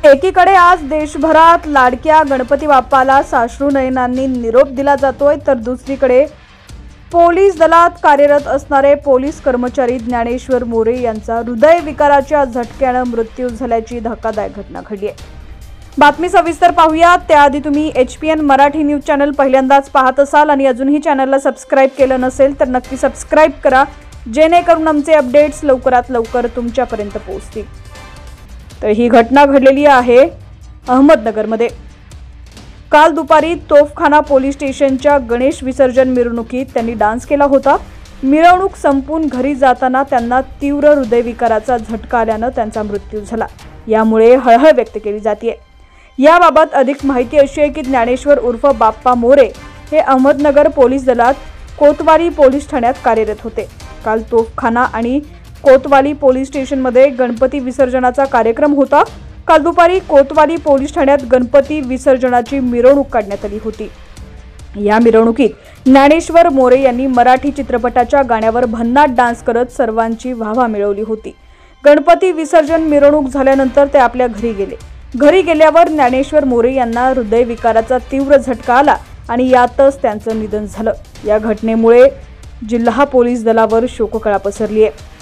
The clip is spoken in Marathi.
एकीकडे आज देशभरात लाडक्या गणपती बाप्पाला साश्रू नयनांनी निरोप दिला जातोय, तर दुसरीकडे पोलीस दलात कार्यरत असणारे पोलीस कर्मचारी ज्ञानेश्वर मोरे यांचा हृदयविकाराच्या झटक्याने मृत्यू झाल्याची धक्कादायक घटना घडली आहे। बातमी सविस्तर पाहूया। त्याआधी तुम्ही HPN मराठी न्यूज चॅनल पहिल्यांदाच पाहत असाल आणि अजूनही चॅनलला सबस्क्राइब केलं नसेल तर नक्की सबस्क्राइब करा, जेणेकरून आमचे अपडेट्स लवकरात लवकर तुमच्यापर्यंत पोहोचतील। तर ही घटना घडलेली आहे अहमदनगरमध्ये। काल दुपारी तोफखाना पोलीस स्टेशनच्या गणेश विसर्जन मिरवणुकीत त्यांनी डान्स केला होता। मिरवणूक संपून घरी जाताना त्यांना तीव्र हृदयविकाराचा झटका आल्याने त्यांचा मृत्यू झाला। यामुळे हळहळ व्यक्त केली जाते। याबाबत अधिक माहिती अशी आहे की ज्ञानेश्वर उर्फ बाप्पा मोरे हे अहमदनगर पोलीस दलात कोतवाली पोलीस ठाण्यात कार्यरत होते। काल तोफखाना आणि कोतवाली पोलीस स्टेशनमध्ये गणपती विसर्जनाचा कार्यक्रम होता। काल दुपारी कोतवाली पोलीस ठाण्यात गणपती विसर्जनाची मिरवणूक काढण्यात आली होती। या मिरवणुकीत ज्ञानेश्वर मोरे यांनी मराठी चित्रपटाच्या गाण्यावर भन्नाट डान्स करत सर्वांची वाहवा मिळवली होती। गणपती विसर्जन मिरवणूक झाल्यानंतर ते आपल्या घरी गेले। घरी गेल्यावर ज्ञानेश्वर मोरे यांना हृदयविकाराचा तीव्र झटका आला आणि यातच त्यांचं निधन झालं। या घटनेमुळे जिल्हा पोलीस दलावर शोककळा पसरली आहे।